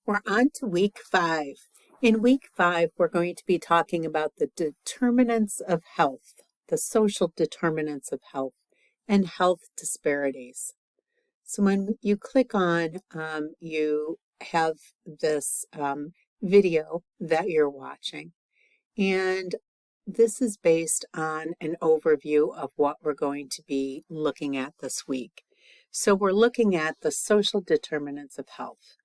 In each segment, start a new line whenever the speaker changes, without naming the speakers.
We're on to week 5. In week 5, we're going to be talking about the determinants of health, the social determinants of health, and health disparities. So when you click on, you have this video that you're watching. And this is based on an overview of what we're going to be looking at this week. So we're looking at the social determinants of health,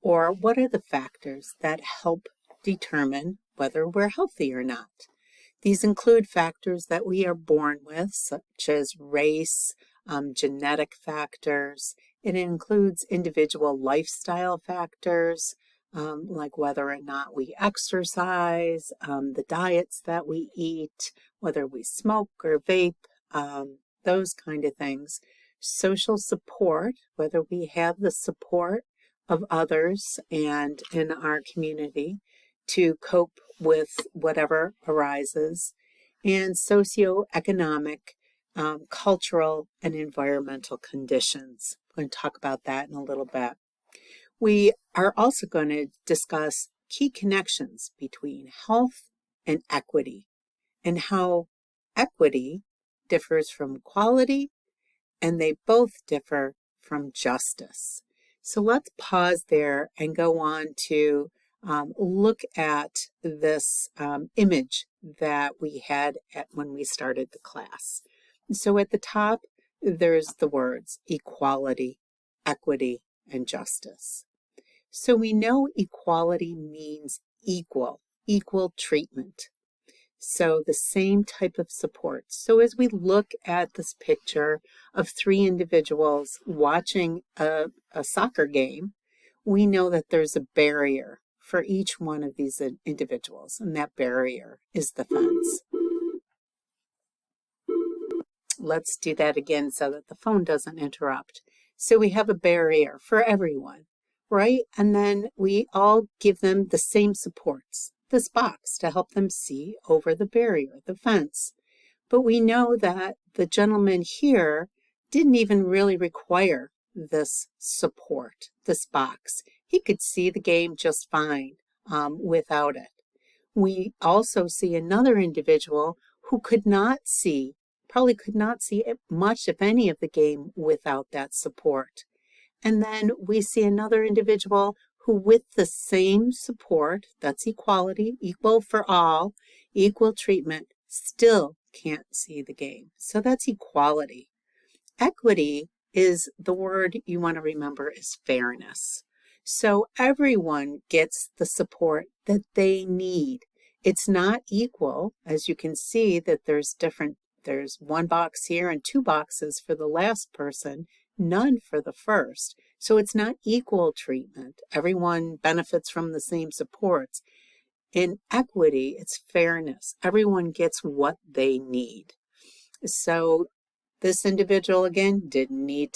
or what are the factors that help determine whether we're healthy or not. These include factors that we are born with, such as race, genetic factors. It includes individual lifestyle factors, like whether or not we exercise, the diets that we eat, whether we smoke or vape, those kind of things. Social support, whether we have the support of others and in our community to cope with whatever arises, and socioeconomic, cultural, and environmental conditions. I'm going to talk about that in a little bit. We are also going to discuss key connections between health and equity, and how equity differs from equality, and they both differ from justice. So let's pause there and go on to look at this image that we had when we started the class. So at the top, there's the words equality, equity, and justice. So we know equality means equal treatment. So the same type of support. So as we look at this picture of 3 individuals watching a soccer game, we know that there's a barrier for each one of these individuals, and that barrier is the fence. Let's do that again so that the phone doesn't interrupt. So we have a barrier for everyone, right? And then we all give them the same supports, this box, to help them see over the barrier, the fence. But we know that the gentleman here didn't even really require this support, this box. He could see the game just fine without it. We also see another individual who probably could not see much, if any, of the game without that support. And then we see another individual who, with the same support, that's equality, equal for all, equal treatment, still can't see the game. So that's equality. Equity is the word you want to remember is fairness. So everyone gets the support that they need. It's not equal, as you can see that there's 1 box here and 2 boxes for the last person, none for the first. So it's not equal treatment. Everyone benefits from the same supports. In equity, it's fairness. Everyone gets what they need. So this individual, again, didn't need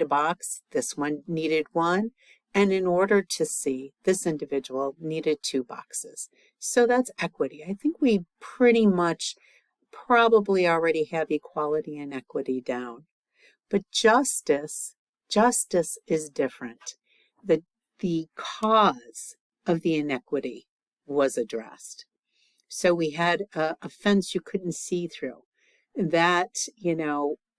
a box. This one needed 1. And in order to see, this individual needed 2 boxes. So that's equity. I think we pretty much probably already have equality and equity down. But justice is different. The cause of the inequity was addressed. So we had a fence you couldn't see through.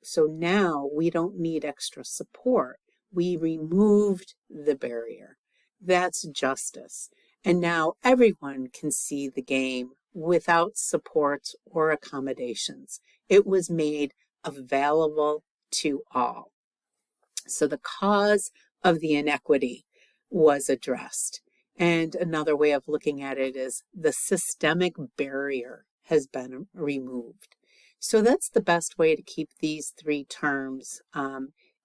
So now we don't need extra support. We removed the barrier. That's justice. And now everyone can see the game without supports or accommodations. It was made available to all. So the cause of the inequity was addressed. And another way of looking at it is the systemic barrier has been removed. So that's the best way to keep these 3 terms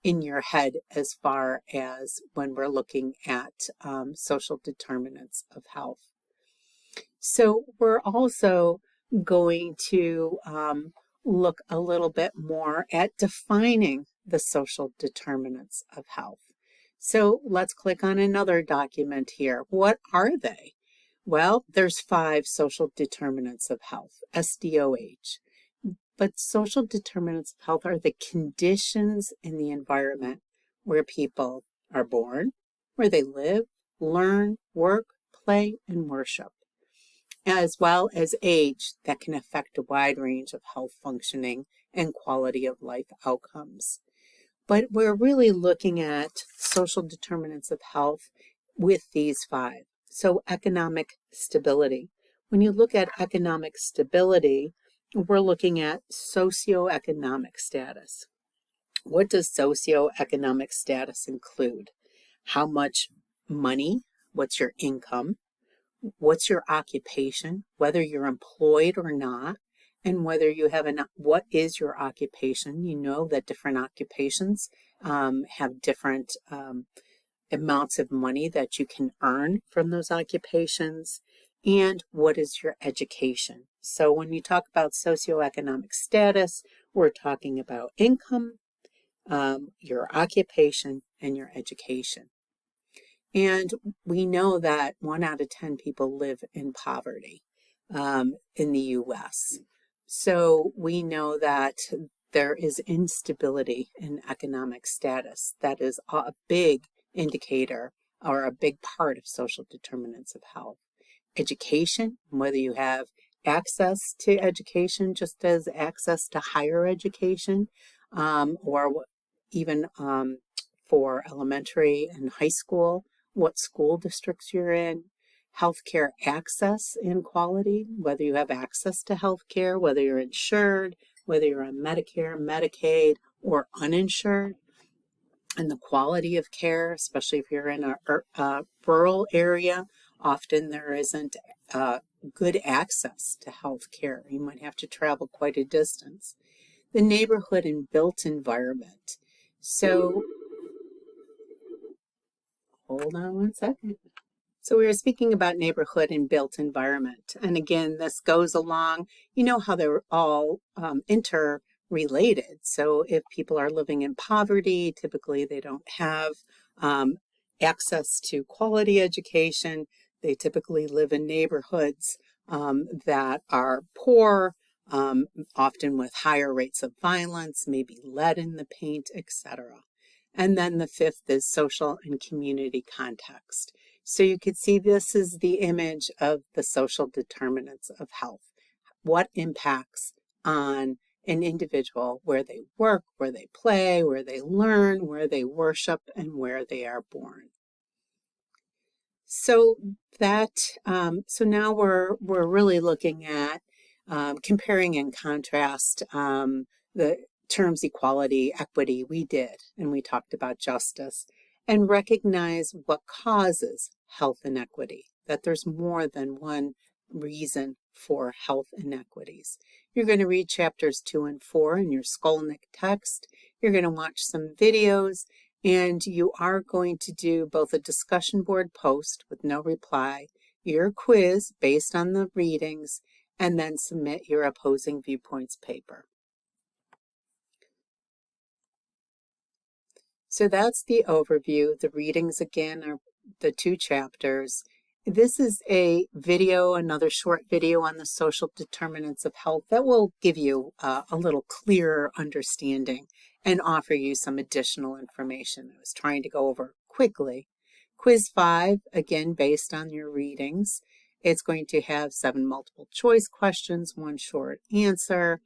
in your head as far as when we're looking at social determinants of health. So we're also going to look a little bit more at defining the social determinants of health. So let's click on another document here. What are they? Well, there's 5 social determinants of health, SDOH. But social determinants of health are the conditions in the environment where people are born, where they live, learn, work, play, and worship, as well as age that can affect a wide range of health functioning and quality of life outcomes. But we're really looking at social determinants of health with these five. So economic stability. When you look at economic stability, we're looking at socioeconomic status. What does socioeconomic status include? How much money? What's your income? What's your occupation, whether you're employed or not, and whether you have what is your occupation? You know that different occupations have different amounts of money that you can earn from those occupations. And what is your education? So when you talk about socioeconomic status, we're talking about income, your occupation, and your education. And we know that 1 out of 10 people live in poverty in the US. So we know that there is instability in economic status. That is a big indicator or a big part of social determinants of health. Education, whether you have access to education, just as access to higher education, or even for elementary and high school, what school districts you're in, healthcare access and quality, whether you have access to healthcare, whether you're insured, whether you're on Medicare, Medicaid, or uninsured, and the quality of care, especially if you're in a rural area. Often there isn't good access to healthcare. You might have to travel quite a distance. The neighborhood and built environment. So hold on one second. So we were speaking about neighborhood and built environment. And again, this goes along, you know how they're all interrelated. So if people are living in poverty, typically they don't have access to quality education. They typically live in neighborhoods that are poor, often with higher rates of violence, maybe lead in the paint, etc. And then the fifth is social and community context. So you could see this is the image of the social determinants of health. What impacts on an individual, where they work, where they play, where they learn, where they worship, and where they are born. So so now we're really looking at comparing and contrast the terms equality, equity we did, and we talked about justice, and recognize what causes health inequity, that there's more than one reason for health inequities. You're going to read chapters 2 and 4 in your Skolnick text. You're going to watch some videos, and you are going to do both a discussion board post with no reply, your quiz based on the readings, and then submit your opposing viewpoints paper. So that's the overview. The readings again are the 2 chapters. This is a video, another short video on the social determinants of health that will give you a little clearer understanding and offer you some additional information I was trying to go over quickly. Quiz 5, again, based on your readings. It's going to have 7 multiple choice questions, 1 short answer.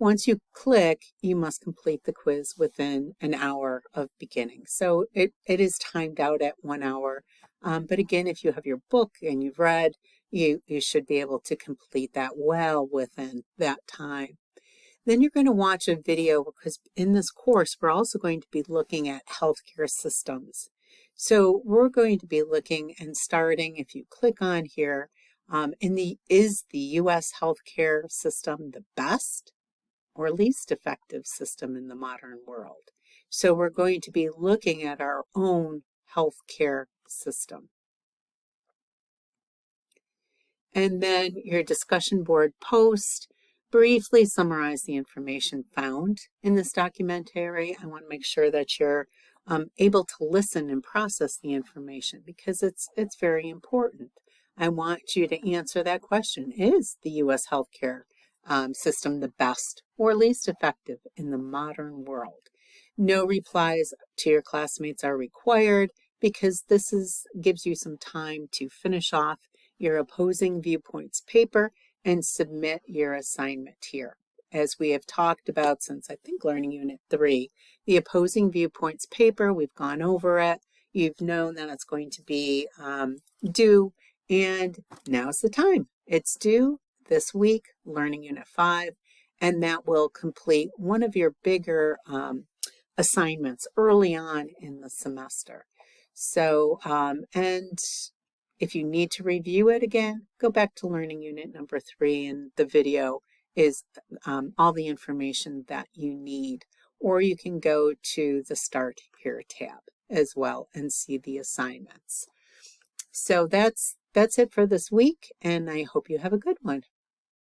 Once you click, you must complete the quiz within an hour of beginning. So it is timed out at 1 hour. But again, if you have your book and you've read, you should be able to complete that well within that time. Then you're going to watch a video, because in this course, we're also going to be looking at healthcare systems. So we're going to be looking and starting, if you click on here, is the U.S. healthcare system the best or least effective system in the modern world? So we're going to be looking at our own healthcare system. And then your discussion board post, briefly summarize the information found in this documentary. I want to make sure that you're able to listen and process the information, because it's very important. I want you to answer that question. Is the U.S. healthcare system the best or least effective in the modern world? No replies to your classmates are required. because gives you some time to finish off your opposing viewpoints paper and submit your assignment here. As we have talked about since I think Learning Unit 3, the opposing viewpoints paper, we've gone over it. You've known that it's going to be due, and now's the time. It's due this week, Learning Unit 5, and that will complete one of your bigger assignments early on in the semester. So, and if you need to review it again, go back to Learning Unit number 3, and the video is all the information that you need. Or you can go to the Start Here tab as well and see the assignments. So that's it for this week, and I hope you have a good one.